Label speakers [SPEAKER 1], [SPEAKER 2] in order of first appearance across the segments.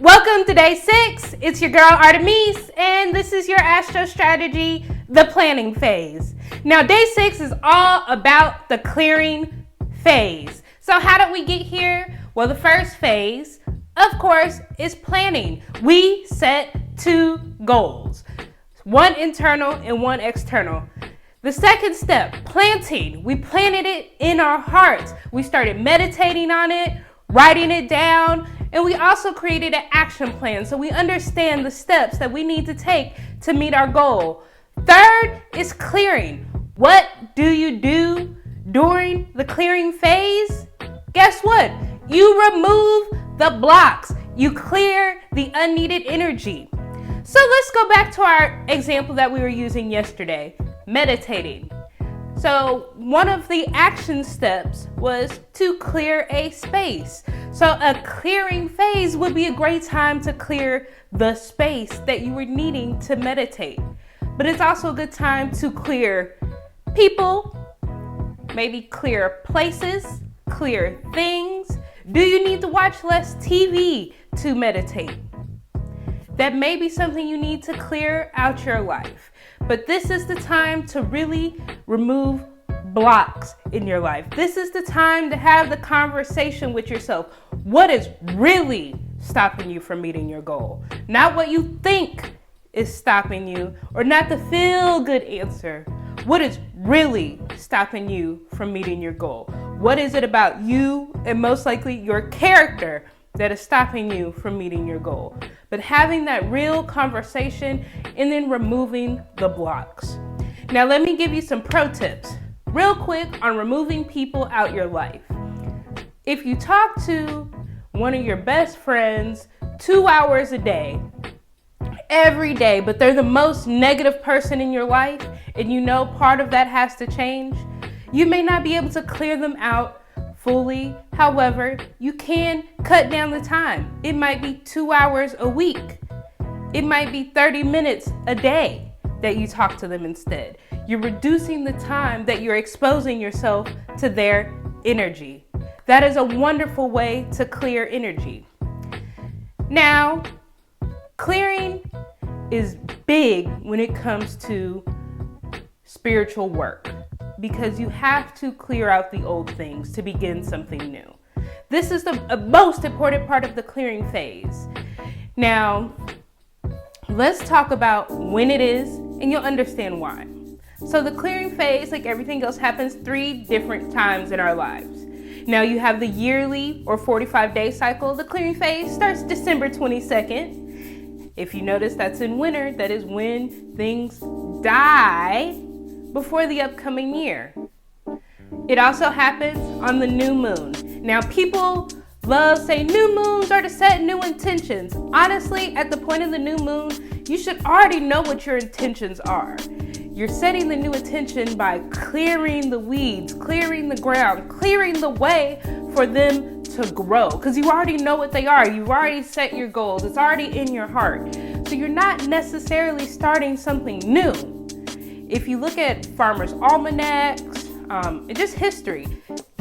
[SPEAKER 1] Welcome to day 6. It's your girl Artemis, and this is your Astro strategy, the planning phase. Now, day 6 is all about the clearing phase. So how did we get here? Well, the first phase, of course, is planning. We set 2 goals, one internal and one external. The second step, planting. We planted it in our hearts. We started meditating on it, writing it down, and we also created an action plan so we understand the steps that we need to take to meet our goal. Third is clearing. What do you do during the clearing phase? Guess what? You remove the blocks. You clear the unneeded energy. So let's go back to our example that we were using yesterday, meditating. So one of the action steps was to clear a space. So a clearing phase would be a great time to clear the space that you were needing to meditate. But it's also a good time to clear people, maybe clear places, clear things. Do you need to watch less TV to meditate? That may be something you need to clear out your life. But this is the time to really remove blocks in your life. This is the time to have the conversation with yourself. What is really stopping you from meeting your goal? Not what you think is stopping you, or not the feel-good answer. What is really stopping you from meeting your goal? What is it about you, and most likely your character, that is stopping you from meeting your goal? But having that real conversation and then removing the blocks. Now let me give you some pro tips real quick on removing people out your life. If you talk to one of your best friends 2 hours a day, every day, but they're the most negative person in your life, and you know part of that has to change, you may not be able to clear them out fully. However, you can cut down the time. It might be 2 hours a week. It might be 30 minutes a day that you talk to them instead. You're reducing the time that you're exposing yourself to their energy. That is a wonderful way to clear energy. Now, clearing is big when it comes to spiritual work, because you have to clear out the old things to begin something new. This is the most important part of the clearing phase. Now, let's talk about when it is, and you'll understand why. So the clearing phase, like everything else, happens 3 different times in our lives. Now you have the yearly or 45-day cycle. The clearing phase starts December 22nd. If you notice, that's in winter. That is when things die before the upcoming year. It also happens on the new moon. Now, people love saying new moons are to set new intentions. Honestly, at the point of the new moon, you should already know what your intentions are. You're setting the new intention by clearing the weeds, clearing the ground, clearing the way for them to grow, because you already know what they are. You've already set your goals. It's already in your heart. So you're not necessarily starting something new. If you look at farmers' almanacs, and just history,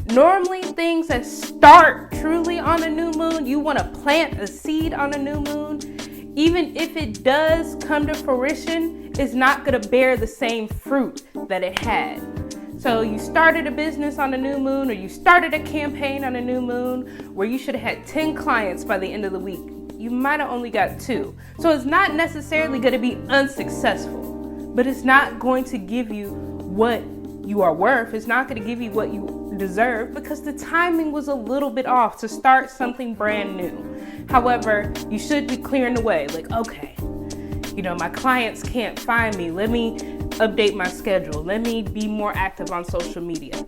[SPEAKER 1] normally things that start truly on a new moon, you want to plant a seed on a new moon, even if it does come to fruition, it's not going to bear the same fruit that it had. So you started a business on a new moon, or you started a campaign on a new moon where you should have had 10 clients by the end of the week. You might have only got 2. So it's not necessarily going to be unsuccessful, but it's not going to give you what you are worth. It's not going to give you what you deserve, because the timing was a little bit off to start something brand new. However, you should be clearing the way. Like, okay, my clients can't find me. Let me update my schedule. Let me be more active on social media.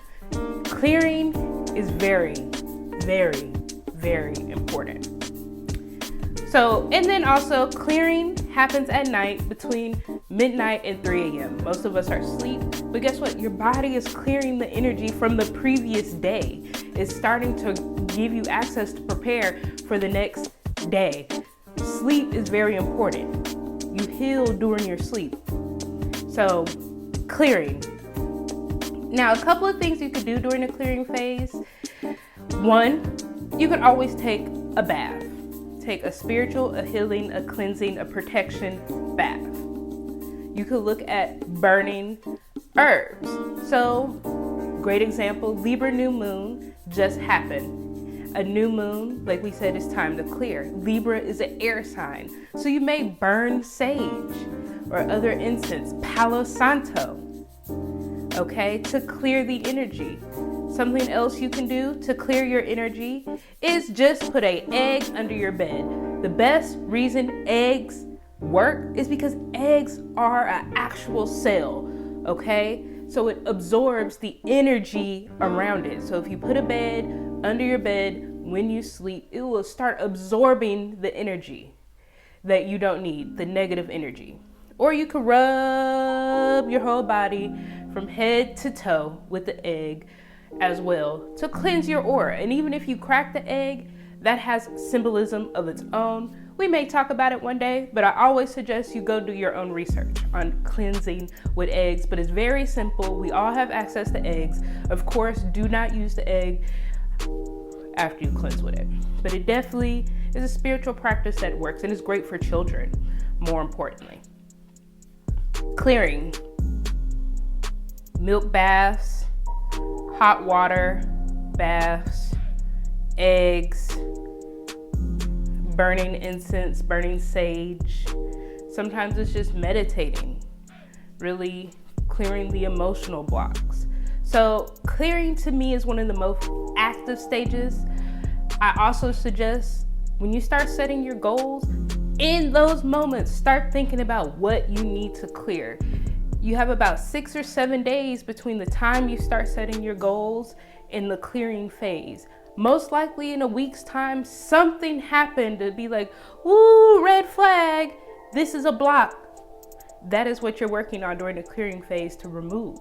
[SPEAKER 1] Clearing is very, very, very important. So, and then also clearing happens at night between midnight and 3 a.m. Most of us are asleep, but guess what? Your body is clearing the energy from the previous day. It's starting to give you access to prepare for the next day. Sleep is very important. You heal during your sleep. So, clearing. Now, a couple of things you could do during the clearing phase. One, you could always take a bath. take a spiritual, a healing, a cleansing, a protection bath. You could look at burning herbs. So, great example, Libra new moon just happened. A new moon, like we said, it's time to clear. Libra is an air sign. So you may burn sage or other incense, Palo Santo, okay, to clear the energy. Something else you can do to clear your energy is just put an egg under your bed. The best reason eggs work is because eggs are an actual cell, okay? So it absorbs the energy around it. So if you put a bed under your bed when you sleep, it will start absorbing the energy that you don't need, the negative energy. Or you could rub your whole body from head to toe with the egg as well to cleanse your aura. And even if you crack the egg, that has symbolism of its own. We may talk about it one day, but I always suggest you go do your own research on cleansing with eggs. But it's very simple. We all have access to eggs. Of course, do not use the egg after you cleanse with it. But it definitely is a spiritual practice that works and is great for children, more importantly. Clearing. Milk baths, hot water baths, eggs, burning incense, burning sage. Sometimes it's just meditating, really clearing the emotional blocks. So clearing to me is one of the most active stages. I also suggest when you start setting your goals, in those moments, start thinking about what you need to clear. You have about 6 or 7 days between the time you start setting your goals and the clearing phase. Most likely in a week's time, something happened to be like, ooh, red flag, this is a block. That is what you're working on during the clearing phase to remove.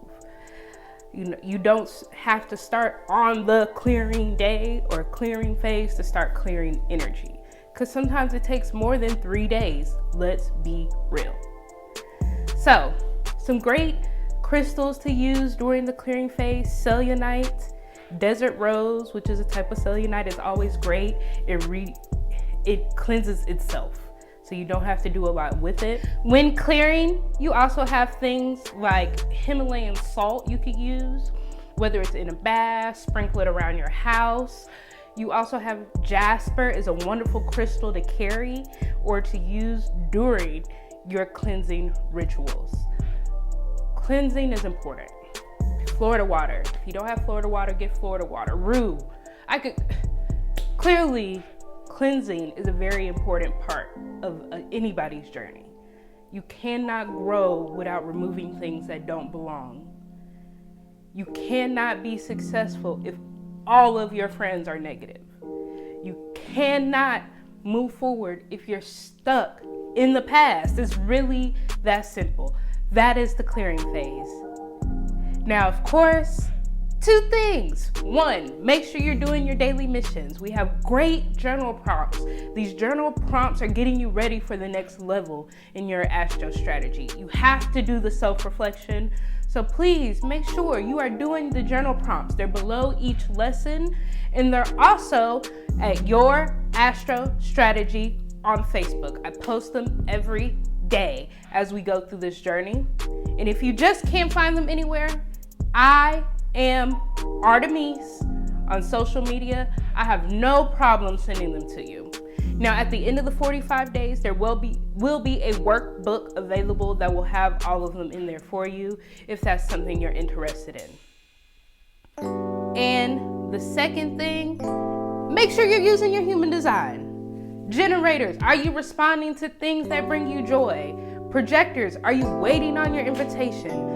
[SPEAKER 1] You don't have to start on the clearing day or clearing phase to start clearing energy, because sometimes it takes more than 3 days. Let's be real. So, some great crystals to use during the clearing phase: selenite, desert rose, which is a type of selenite, is always great. It cleanses itself, so you don't have to do a lot with it. When clearing, you also have things like Himalayan salt you could use, whether it's in a bath, sprinkle it around your house. You also have jasper, is a wonderful crystal to carry or to use during your cleansing rituals. Cleansing is important. Florida water. If you don't have Florida water, get Florida water. Rue. Clearly, cleansing is a very important part of anybody's journey. You cannot grow without removing things that don't belong. You cannot be successful if all of your friends are negative. You cannot move forward if you're stuck in the past. It's really that simple. That is the clearing phase. Now, of course, 2 things. 1, make sure you're doing your daily missions. We have great journal prompts. These journal prompts are getting you ready for the next level in your Astro strategy. You have to do the self-reflection. So please make sure you are doing the journal prompts. They're below each lesson, and they're also at Your Astro Strategy on Facebook. I post them every day as we go through this journey. And if you just can't find them anywhere, I am Artemis on social media. I have no problem sending them to you. Now, at the end of the 45 days, there will be a workbook available that will have all of them in there for you if that's something you're interested in. And the second thing, make sure you're using your human design. Generators, are you responding to things that bring you joy? Projectors, are you waiting on your invitation?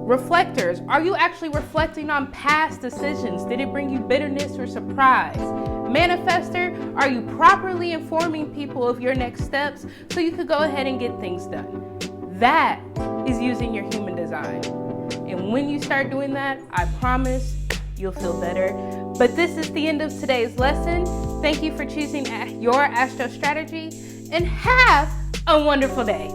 [SPEAKER 1] Reflectors, are you actually reflecting on past decisions? Did it bring you bitterness or surprise? Manifester, are you properly informing people of your next steps so you could go ahead and get things done? That is using your human design. And when you start doing that, I promise you'll feel better. But this is the end of today's lesson. Thank you for choosing your Astro strategy, and have a wonderful day.